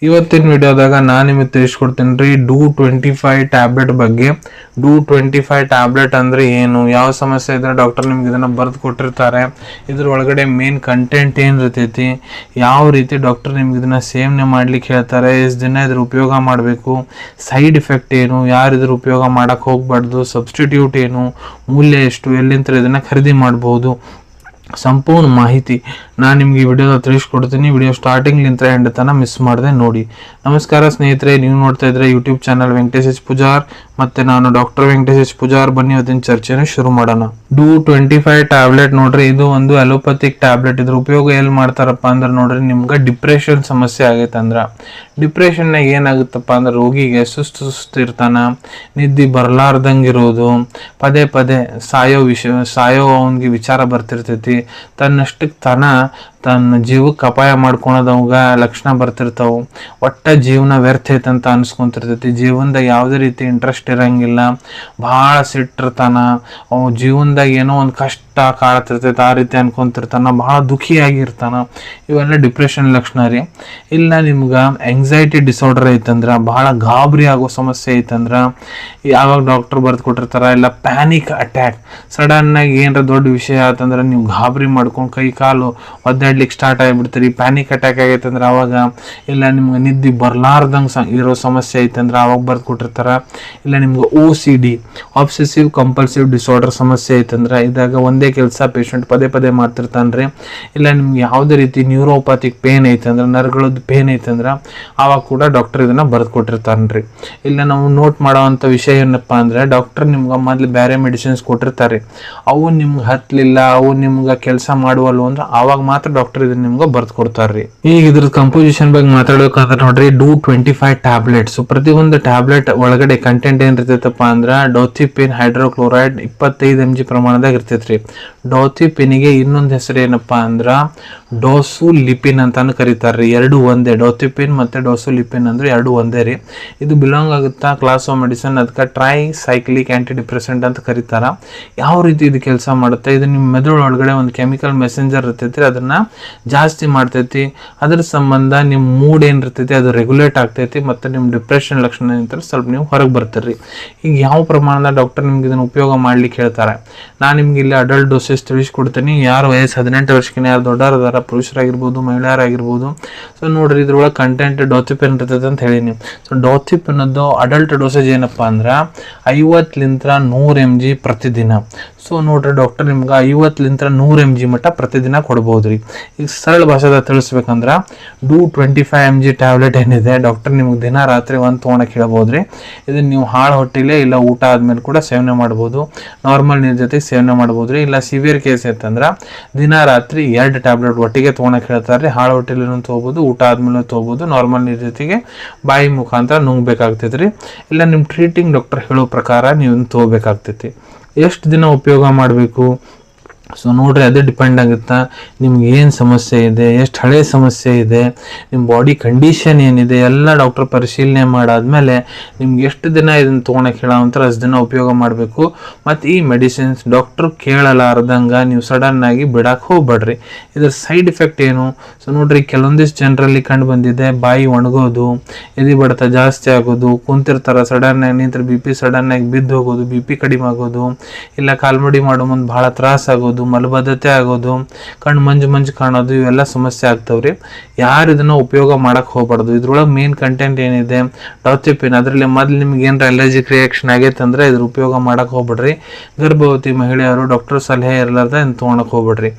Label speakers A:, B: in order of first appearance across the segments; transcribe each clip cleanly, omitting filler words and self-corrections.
A: ಇವತ್ತಿನ ವಿಡಿಯೋದಾಗ ನಾನು ನಿಮಗೆ ತಿಳಿಸ್ಕೊಡ್ತೀನಿ ರೀ DO25 ಟ್ಯಾಬ್ಲೆಟ್ ಬಗ್ಗೆ. DO25 ಟ್ಯಾಬ್ಲೆಟ್ ಅಂದ್ರೆ ಏನು, ಯಾವ ಸಮಸ್ಯೆ ಇದ್ರೆ ಡಾಕ್ಟರ್ ನಿಮ್ಗೆ ಇದನ್ನ ಬರೆದು ಕೊಟ್ಟಿರ್ತಾರೆ, ಇದ್ರ ಒಳಗಡೆ ಮೇನ್ ಕಂಟೆಂಟ್ ಏನು ಇರ್ತೈತಿ, ಯಾವ ರೀತಿ ಡಾಕ್ಟರ್ ನಿಮ್ಗೆ ಇದನ್ನ ಸೇವನೆ ಮಾಡ್ಲಿಕ್ಕೆ ಹೇಳ್ತಾರೆ, ಎಷ್ಟು ದಿನ ಇದ್ರ ಉಪಯೋಗ ಮಾಡಬೇಕು, ಸೈಡ್ ಇಫೆಕ್ಟ್ ಏನು, ಯಾರು ಇದ್ರ ಉಪಯೋಗ ಮಾಡಕ್ಕೆ ಹೋಗ್ಬಾರ್ದು, ಸಬ್ಸ್ಟಿಟ್ಯೂಟ್ ಏನು, ಮೂಲ್ಯ ಎಷ್ಟು, ಎಲ್ಲಿಂದ ಇದನ್ನ ಖರೀದಿ ಮಾಡ್ಬೋದು, ಸಂಪೂರ್ಣ ಮಾಹಿತಿ ನಾನು ನಿಮ್ಗೆ ಈ ವಿಡಿಯೋದ ತಿಳಿಸ್ಕೊಡ್ತೀನಿ. ವಿಡಿಯೋ ಸ್ಟಾರ್ಟಿಂಗ್ಲಿಂದ ಎಂಡ್ ತನಕ ಮಿಸ್ ಮಾಡದೆ ನೋಡಿ. ನಮಸ್ಕಾರ ಸ್ನೇಹಿತರೆ, ನೀವು ನೋಡ್ತಾ ಇದ್ರೆ YouTube channel Venkatesh H Pujar, ಮತ್ತೆ ನಾನು ಡಾಕ್ಟರ್ ವೆಂಕಟೇಶ್ ಎಚ್ ಪೂಜಾರ್. ಬನ್ನಿ ಇವತ್ತಿನ ಚರ್ಚೆನ ಶುರು ಮಾಡೋಣ. DO25 ಟ್ಯಾಬ್ಲೆಟ್ ನೋಡ್ರಿ, ಇದು ಒಂದು ಅಲೋಪತಿಕ್ ಟ್ಯಾಬ್ಲೆಟ್. ಇದ್ರ ಉಪಯೋಗ ಎಲ್ಲಿ ಮಾಡ್ತಾರಪ್ಪ ಅಂದ್ರೆ ನೋಡ್ರಿ, ನಿಮ್ಗೆ ಡಿಪ್ರೆಷನ್ ಸಮಸ್ಯೆ ಆಗೈತೆ ಅಂದ್ರ, ಡಿಪ್ರೆಷನ್ನಾಗ ಏನಾಗುತ್ತಪ್ಪ ಅಂದ್ರೆ ರೋಗಿಗೆ ಸುಸ್ತು ಇರ್ತಾನ, ನಿದ್ದೆ ಬರ್ಲಾರ್ದಂಗಿರೋದು, ಪದೇ ಪದೇ ಸಾಯೋ ಅವನಿಗೆ ವಿಚಾರ ಬರ್ತಿರ್ತೈತಿ, ತನ್ನಷ್ಟಕ್ಕೆ ತನ್ನ ಜೀವಕ್ಕೆ ಅಪಾಯ ಮಾಡ್ಕೊಳೋದವಾಗ ಲಕ್ಷಣ ಬರ್ತಿರ್ತಾವೆ, ಒಟ್ಟ ಜೀವನ ವ್ಯರ್ಥ ಐತಂತ ಅನ್ಸ್ಕೊಂತಿರ್ತೈತಿ, ಜೀವನದಾಗ ಯಾವುದೇ ರೀತಿ ಇಂಟ್ರೆಸ್ಟ್ ಇರಂಗಿಲ್ಲ, ಭಾಳ ಸಿಟ್ಟಿರ್ತಾನ, ಜೀವನದಾಗ ಏನೋ ಒಂದು ಕಷ್ಟ ಕಾಡ್ತಿರ್ತೈತೆ, ಆ ರೀತಿ ಅನ್ಕೊಂತಿರ್ತಾನ, ಭಾಳ ದುಃಖಿಯಾಗಿರ್ತಾನ. ಇವೆಲ್ಲ ಡಿಪ್ರೆಷನ್ ಲಕ್ಷಣ ರೀ. ಇಲ್ಲ ನಿಮ್ಗೆ ಎಂಗ್ಸೈಟಿ ಡಿಸಾರ್ಡರ್ ಐತಂದ್ರೆ, ಭಾಳ ಗಾಬರಿ ಆಗೋ ಸಮಸ್ಯೆ ಐತಂದ್ರೆ ಯಾವಾಗ ಡಾಕ್ಟರ್ ಬರೆದು ಕೊಟ್ಟಿರ್ತಾರ, ಇಲ್ಲ ಪ್ಯಾನಿಕ್ ಅಟ್ಯಾಕ್, ಸಡನ್ನಾಗಿ ಏನರ ದೊಡ್ಡ ವಿಷಯ ಆತಂದ್ರೆ ನೀವು ಗಾಬರಿ ಮಾಡ್ಕೊಂಡು ಕೈ ಕಾಲು ಒದ್ದಾಡ್ಲಿಕ್ಕೆ ಸ್ಟಾರ್ಟ್ ಆಗಿಬಿಡ್ತೀರಿ, ಪ್ಯಾನಿಕ್ ಅಟ್ಯಾಕ್ ಆಗೈತಂದ್ರೆ ಅವಾಗ, ಇಲ್ಲ ನಿಮ್ಗೆ ನಿದ್ದೆ ಬರ್ಲಾರ್ದಂಗೆ ಇರೋ ಸಮಸ್ಯೆ ಐತಂದ್ರೆ ಅವಾಗ ಬರೆದು ಕೊಟ್ಟಿರ್ತಾರ, ಇಲ್ಲ ನಿಮ್ಗೆ OCD ಆಬ್ಸೆಸಿವ್ ಕಂಪಲ್ಸಿವ್ ಡಿಸಾರ್ಡರ್ ಸಮಸ್ಯೆ ಐತಂದ್ರೆ ಇದಾಗ ಒಂದೇ ಕೆಲಸ ಪೇಷಂಟ್ ಪದೇ ಪದೇ ಮಾಡ್ತಿರ್ತಾನ್ರಿ, ಇಲ್ಲ ನಿಮ್ಗೆ ಯಾವುದೇ ರೀತಿ ನ್ಯೂರೋಪ್ಯಾಥಿಕ್ ಪೇನ್ ಐತಂದ್ರೆ, ನರಗಳದ್ದು ಪೇನ್ ಐತಂದ್ರೆ ಆವಾಗ ಕೂಡ ಡಾಕ್ಟರ್ ಇದನ್ನ ಬರೆದು ಕೊಟ್ಟಿರ್ತಾನ್ರಿ. ಇಲ್ಲ ನಾವು ನೋಟ್ ಮಾಡೋವಂಥ ವಿಷಯ ಏನಪ್ಪ ಅಂದ್ರೆ, ಡಾಕ್ಟರ್ ನಿಮ್ಗೆ ಮೊದಲು ಬೇರೆ ಮೆಡಿಸಿನ್ಸ್ ಕೊಟ್ಟಿರ್ತಾರೆ, ಅವು ನಿಮ್ಗೆ ಹತ್ತಲಿಲ್ಲ, ಅವು ನಿಮ್ಗೆ ಕೆಲಸ ಮಾಡುವಲ್ವ ಅಂದ್ರೆ ಆವಾಗ ಮಾತ್ರ ಡಾಕ್ಟರ್ ಇದನ್ನ ನಿಮ್ಗೆ ಬರ್ದು ಕೊಡ್ತಾರ್ರಿ. ಈಗ ಇದ್ರ ಕಂಪೋಸಿಷನ್ ಬಗ್ಗೆ ಮಾತಾಡ್ಬೇಕಂದ್ರೆ ನೋಡ್ರಿ, DO25 ಟ್ಯಾಬ್ಲೆಟ್ಸ್, ಪ್ರತಿಯೊಂದು ಟ್ಯಾಬ್ಲೆಟ್ ಒಳಗಡೆ ಕಂಟೆಂಟ್ ಏನ್ ಇರ್ತೈತಪ್ಪ ಅಂದ್ರೆ ಡೋಥಿಪಿನ್ ಹೈಡ್ರೋಕ್ಲೋರೈಡ್ 25 mg ಪ್ರಮಾಣದಾಗ ಇರ್ತೈತ್ರಿ. ಡೋಥಿಪಿನ್ಗೆ ಇನ್ನೊಂದು ಹೆಸರು ಏನಪ್ಪಾ ಅಂದ್ರ ಡೋಸುಲಿಪಿನ್ ಅಂತಾನು ಕರೀತಾರ್ರಿ. ಎರಡು ಒಂದೇ, ಡೋಥಿಪಿನ್ ಮತ್ತೆ ಡೋಸುಲಿಪಿನ್ ಅಂದ್ರೆ ಎರಡು ಒಂದೇ ರೀ. ಇದು ಬಿಲಾಂಗ್ ಆಗುತ್ತಾ ಕ್ಲಾಸ್ ಆಫ್ ಮೆಡಿಸಿನ್, ಅದಕ್ಕೆ ಟ್ರೈಸೈಕ್ಲಿಕ್ ಆಂಟಿ ಡಿಪ್ರೆಸೆಂಟ್ ಅಂತ ಕರೀತಾರ. ಯಾವ ರೀತಿ ಇದು ಕೆಲಸ ಮಾಡುತ್ತೆ, ಇದು ನಿಮ್ಮ ಮೆದುಳು ಒಳಗಡೆ ಒಂದು ಕೆಮಿಕಲ್ ಮೆಸೆಂಜರ್ ಇರ್ತೈತಿ, ಅದನ್ನ ಜಾಸ್ತಿ ಮಾಡ್ತೈತಿ, ಅದ್ರ ಸಂಬಂಧ ನಿಮ್ಮ ಮೂಡ್ ಏನಿರ್ತೈತಿ ಅದು ರೆಗ್ಯುಲೇಟ್ ಆಗ್ತೈತಿ, ಮತ್ತು ನಿಮ್ಮ ಡಿಪ್ರೆಷನ್ ಲಕ್ಷಣ ಏನಿರ್ತಾರೆ ಸ್ವಲ್ಪ ನೀವು ಹೊರಗೆ ಬರ್ತೀರಿ. ಈಗ ಯಾವ ಪ್ರಮಾಣದ ಡಾಕ್ಟರ್ ನಿಮ್ಗೆ ಇದನ್ನು ಉಪಯೋಗ ಮಾಡ್ಲಿಕ್ಕೆ ಹೇಳ್ತಾರೆ, ನಾನು ನಿಮ್ಗೆ ಇಲ್ಲಿ ಅಡಲ್ಟ್ ಡೋಸೇಜ್ ತಿಳಿಸ್ಕೊಡ್ತೀನಿ. ಯಾರು ವಯಸ್ಸು 18 ವರ್ಷಕ್ಕಿಂತ ಯಾರು ದೊಡ್ಡವರದಾರ, ಪುರುಷರಾಗಿರ್ಬೋದು ಮಹಿಳೆಯರಾಗಿರ್ಬೋದು. ಸೊ ನೋಡ್ರಿ, ಇದ್ರೊಳಗೆ ಕಂಟೆಂಟ್ ಡೋಥಿಪಿನ್ ಇರ್ತೈತೆ ಅಂತ ಹೇಳೀನಿ. ಸೊ ಡೋಥಿಪಿನದ್ದು ಅಡಲ್ಟ್ ಡೋಸೇಜ್ ಏನಪ್ಪಾ ಅಂದ್ರೆ 50-100 mg ಪ್ರತಿದಿನ. ಸೊ ನೋಡ್ರಿ, ಡಾಕ್ಟರ್ ನಿಮ್ಗೆ 50-100 mg ಮಟ್ಟ ಪ್ರತಿದಿನ ಕೊಡ್ಬೋದ್ರಿ. ಈಗ ಸರಳ ಭಾಷೆದಾಗ ತಿಳಿಸ್ಬೇಕಂದ್ರೆ DO25 mg ಟ್ಯಾಬ್ಲೆಟ್ ಏನಿದೆ, ಡಾಕ್ಟರ್ ನಿಮ್ಗೆ ದಿನ ರಾತ್ರಿ ಒಂದು ತೊಗೊಳಕ್ಕೆ ಹೇಳ್ಬೋದ್ರಿ. ಇದನ್ನ ನೀವು ಹಾಳು ಹೊಟ್ಟಿಲೆ ಇಲ್ಲ ಊಟ ಆದ್ಮೇಲೆ ಕೂಡ ಸೇವನೆ ಮಾಡ್ಬೋದು, ನಾರ್ಮಲ್ ನೀರ್ ಜೊತೆ ಸೇವನೆ ಮಾಡ್ಬೋದ್ರಿ. ಇಲ್ಲ ಸಿವಿಯರ್ ಕೇಸ್ ಐತಂದ್ರೆ ದಿನ ರಾತ್ರಿ 2 ಟ್ಯಾಬ್ಲೆಟ್ ಒಟ್ಟಿಗೆ ತೊಗೊಳಕ್ಕೆ ಹೇಳ್ತಾರೆ. ಹಾಳು ಹೊಟ್ಟಿಲೇನು ತೊಗೋಬೋದು, ಊಟ ಆದ್ಮೇಲೆ ತೊಗೋಬೋದು, ನಾರ್ಮಲ್ ನೀರ್ ಜೊತೆಗೆ ಬಾಯಿ ಮುಖಾಂತರ ನುಂಗ್ಬೇಕಾಗ್ತೈತ್ರಿ. ಇಲ್ಲ ನಿಮ್ಮ ಟ್ರೀಟಿಂಗ್ ಡಾಕ್ಟರ್ ಹೇಳೋ ಪ್ರಕಾರ ನೀವು ತೊಗೋಬೇಕಾಗ್ತೈತಿ. ಎಷ್ಟು ದಿನ ಉಪಯೋಗ ಮಾಡಬೇಕು, ಸೊ ನೋಡ್ರಿ, ಅದೇ ಡಿಪೆಂಡ್ ಆಗುತ್ತಾ ನಿಮ್ಗೆ ಏನು ಸಮಸ್ಯೆ ಇದೆ, ಎಷ್ಟು ಹಳೆ ಸಮಸ್ಯೆ ಇದೆ, ನಿಮ್ಮ ಬಾಡಿ ಕಂಡೀಷನ್ ಏನಿದೆ ಎಲ್ಲ ಡಾಕ್ಟರ್ ಪರಿಶೀಲನೆ ಮಾಡಾದ್ಮೇಲೆ ನಿಮ್ಗೆ ಎಷ್ಟು ದಿನ ಇದನ್ನು ತೊಗೊಳಕ್ಕೆ ಹೇಳೋವಂತಾರೆ ಅಷ್ಟು ದಿನ ಉಪಯೋಗ ಮಾಡಬೇಕು. ಮತ್ತು ಈ ಮೆಡಿಸಿನ್ಸ್ ಡಾಕ್ಟ್ರು ಕೇಳಲಾರ್ದಂಗೆ ನೀವು ಸಡನ್ನಾಗಿ ಬಿಡಕ್ಕೆ ಹೋಗ್ಬೇಡ್ರಿ. ಇದ್ರ ಸೈಡ್ ಇಫೆಕ್ಟ್ ಏನು, ಸೊ ನೋಡ್ರಿ, ಕೆಲವೊಂದಿಷ್ಟು ಜನರಲ್ಲಿ ಕಂಡು ಬಂದಿದೆ, ಬಾಯಿ ಒಣಗೋದು, ಎದೆ ಬಡಿತ ಜಾಸ್ತಿ ಆಗೋದು, ಕುಂತಿರ್ತಾರೆ, ಸಡನ್ನಾಗಿ ನಿಂತ್ರೆ BP ಸಡನ್ನಾಗಿ ಬಿದ್ದು ಹೋಗೋದು, BP ಕಡಿಮೆ ಆಗೋದು, ಇಲ್ಲ ಕಾಲ್ಮಡಿ ಮಾಡೋ ಮುಂದೆ ಭಾಳ ತ್ರಾಸ ಆಗೋದು, ಮಲಬದ್ಧತೆ ಆಗೋದು, ಕಣ್ಣು ಮಂಜು ಕಾಣೋದು, ಇವೆಲ್ಲ ಸಮಸ್ಯೆ ಆಗ್ತಾವ್ರಿ. ಯಾರು ಇದನ್ನ ಉಪಯೋಗ ಮಾಡಕ್ ಹೋಗ್ಬಾರ್ದು. ಇದ್ರೊಳಗೆ ಮೇನ್ ಕಂಟೆಂಟ್ ಏನಿದೆ ಡೋಥಿಪಿನ್, ಅದ್ರಲ್ಲಿ ಮೊದ್ಲು ನಿಮ್ಗೆ ಏನಾರ ಅಲರ್ಜಿಕ್ ರಿಯಾಕ್ಷನ್ ಆಗೈತೆ ಅಂದ್ರೆ ಇದ್ರ ಉಪಯೋಗ ಮಾಡಕ್ ಹೋಗ್ಬಿಡ್ರಿ. ಗರ್ಭವತಿ ಮಹಿಳೆಯರು ಡಾಕ್ಟರ್ ಸಲಹೆ ಇರಲಾರ್ದ ಇದನ್ನ ತೊಗೊಳಕ್ ಹೋಗ್ಬಿಡ್ರಿ.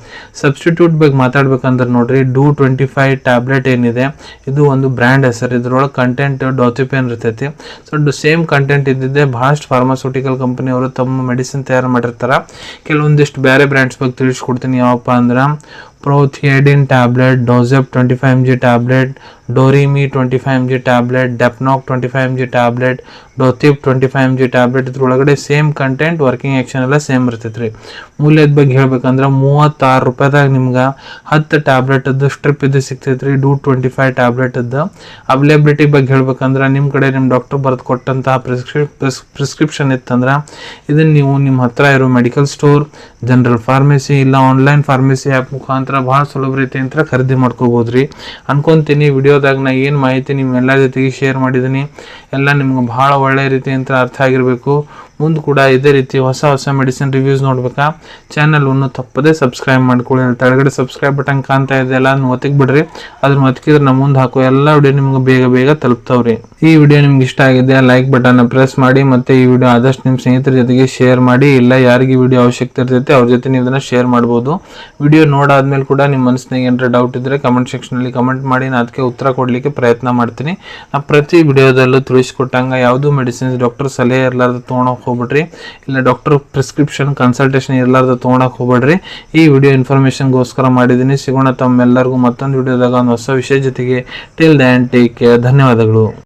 A: ಸಬ್ಸ್ಟಿಟ್ಯೂಟ್ ಬಗ್ಗೆ ಮಾತಾಡ್ಬೇಕಂದ್ರೆ ನೋಡ್ರಿ, DO25 ಟ್ಯಾಬ್ಲೆಟ್ ಏನಿದೆ ಇದು ಒಂದು ಬ್ರ್ಯಾಂಡ್ ಹೆಸರು. ಇದ್ರೊಳಗೆ ಕಂಟೆಂಟ್ ಡೋಥಿಪಿನ್ ಇರ್ತೈತಿ. ಸೊ ಸೇಮ್ ಕಂಟೆಂಟ್ ಇದ್ದಿದ್ದೆ ಬಹಳಷ್ಟು ಫಾರ್ಮಾಸ್ಯೂಟಿಕಲ್ ಕಂಪನಿ ಅವರು ತಮ್ಮ ಮೆಡಿಸಿನ್ ತಯಾರು ಮಾಡಿರ್ತಾರ. ಕೆಲವೊಂದಿಷ್ಟು ಬೇರೆ ಬ್ರ್ಯಾಂಡ್ಸ್ ಬಗ್ಗೆ ತಿಳಿಸ್ಕೊಡ್ತೀನಿ. ಯಾವಪ್ಪ ಅಂದ್ರೆ Prothiaden tablet, Dosep 25 mg tablet, ಡೋರಿಮಿ 25 mg ಟ್ಯಾಬ್ಲೆಟ್, ಡೆಪ್ನಾಕ್ 25 mg ಟ್ಯಾಬ್ಲೆಟ್, ಡೋಥಿಪ್ 25 mg ಟ್ಯಾಬ್ಲೆಟ್. ಇದ್ರೊಳಗಡೆ ಸೇಮ್ ಕಂಟೆಂಟ್, ವರ್ಕಿಂಗ್ ಆಕ್ಷನ್ ಎಲ್ಲ ಸೇಮ್ ಇರ್ತೈತ್ರಿ. ಮೂಲ್ಯದ ಬಗ್ಗೆ ಹೇಳ್ಬೇಕಂದ್ರೆ 36 ರೂಪಾಯಿದಾಗ ನಿಮ್ಗೆ 10 ಟ್ಯಾಬ್ಲೆಟ್ ಸ್ಟ್ರಿಪ್ ಇದು ಸಿಗ್ತೈತ್ರಿ. DO25 ಟ್ಯಾಬ್ಲೆಟ್ ಅವೈಲೇಬಿಲಿಟಿ ಬಗ್ಗೆ ಹೇಳ್ಬೇಕಂದ್ರೆ ನಿಮ್ಮ ಕಡೆ ನಿಮ್ಮ ಡಾಕ್ಟರ್ ಬರೆದು ಕೊಟ್ಟಂತಹ ಪ್ರಿಸ್ಕ್ರಿಪ್ಷನ್ ಇತ್ತಂದ್ರೆ ಇದನ್ನ ನೀವು ನಿಮ್ಮ ಹತ್ರ ಇರೋ ಮೆಡಿಕಲ್ ಸ್ಟೋರ್, ಜನರಲ್ ಫಾರ್ಮಸಿ ಇಲ್ಲ ಆನ್ಲೈನ್ ಫಾರ್ಮಸಿ ಆ್ಯಪ್ ಮುಖಾಂತರ ಮುಖಾಂತರ ಭಾಳ ಸುಲಭ ರೀತಿಯಿಂದ ಖರೀದಿ ಮಾಡ್ಕೋಬೋದು ರೀ ಅನ್ಕೊಂತೀನಿ. ವಿಡಿಯೋದಾಗ ನಾ ಏನು ಮಾಹಿತಿ ನಿಮ್ಮೆಲ್ಲ ಜೊತೆಗೆ ಶೇರ್ ಮಾಡಿದ್ದೀನಿ ಎಲ್ಲ ನಿಮ್ಗೆ ಭಾಳ ಒಳ್ಳೆ ರೀತಿಯಿಂದ ಅರ್ಥ ಆಗಿರಬೇಕು. ಮುಂದೆ ಕೂಡ ಇದೇ ರೀತಿ ಹೊಸ ಹೊಸ ಮೆಡಿಸಿನ್ ರಿವ್ಯೂಸ್ ನೋಡ್ಬೇಕಾ ಚಾನಲ್ ಅನ್ನು ತಪ್ಪದೇ ಸಬ್ಸ್ಕ್ರೈಬ್ ಮಾಡ್ಕೊಳ್ಳಿ. ತೆಳಗಡೆ ಸಬ್ಸ್ಕ್ರೈಬ್ ಬಟನ್ ಕಾಣ್ತಾ ಇದೆ ಅಲ್ಲ, ಅದನ್ನ ಒತ್ತಿಗೆ ಬಿಡ್ರಿ. ಅದನ್ನ ಒತ್ತಿಕಿದ್ರೆ ನಮ್ಮ ಮುಂದೆ ಹಾಕೋ ಎಲ್ಲ ವಿಡಿಯೋ ನಿಮ್ಗೆ ಬೇಗ ಬೇಗ ತಲುಪ್ತಾವ್ರಿ. ಈ ವಿಡಿಯೋ ನಿಮ್ಗೆ ಇಷ್ಟ ಆಗಿದೆ ಲೈಕ್ ಬಟನ್ ಪ್ರೆಸ್ ಮಾಡಿ, ಮತ್ತೆ ಈ ವಿಡಿಯೋ ಆದಷ್ಟು ನಿಮ್ಮ ಸ್ನೇಹಿತರ ಜೊತೆಗೆ ಶೇರ್ ಮಾಡಿ. ಇಲ್ಲ ಯಾರಿಗೆ ವಿಡಿಯೋ ಅವಶ್ಯಕತೆ ಇರ್ತೈತೆ ಅವ್ರ ಜೊತೆ ನೀವು ಇದನ್ನ ಶೇರ್ ಮಾಡ್ಬೋದು. ವಿಡಿಯೋ ನೋಡಾದ್ಮೇಲೆ ಕೂಡ ನಿಮ್ಮ ಮನಸ್ಸಿನಾಗ ಏನಾರ ಡೌಟ್ ಇದ್ರೆ ಕಮೆಂಟ್ ಸೆಕ್ಷನಲ್ಲಿ ಕಮೆಂಟ್ ಮಾಡಿ, ನಾನು ಅದಕ್ಕೆ ಉತ್ತರ ಕೊಡಲಿಕ್ಕೆ ಪ್ರಯತ್ನ ಮಾಡ್ತೀನಿ. ನಾ ಪ್ರತಿ ವಿಡಿಯೋದಲ್ಲೂ ತಿಳಿಸ್ಕೊಟ್ಟಂಗ ಯಾವುದು ಮೆಡಿಸಿನ್ಸ್ ಡಾಕ್ಟರ್ ಸಲಹೆ ಇರಲಾರ್ದು ತೊಗೊಳಕ್ ಹೋಗ್ಬಿಡ್ರಿ, ಇಲ್ಲ ಡಾಕ್ಟರ್ ಪ್ರಿಸ್ಕ್ರಿಪ್ಷನ್ ಕನ್ಸಲ್ಟೇಷನ್ ಇರಲಾರ್ದು ತೊಗೊಳಕ್ ಹೋಗ್ಬೇಡ್ರಿ. ಈ ವಿಡಿಯೋ ಇನ್ಫಾರ್ಮೇಶನ್ಗೋಸ್ಕರ ಮಾಡಿದ್ದೀನಿ. ಸಿಗೋಣ ತಮ್ಮೆಲ್ಲರಿಗೂ ಮತ್ತೊಂದು ವಿಡಿಯೋದಾಗ ಒಂದು ಹೊಸ ವಿಷಯ ಜೊತೆಗೆ. Till then take care. ಧನ್ಯವಾದಗಳು.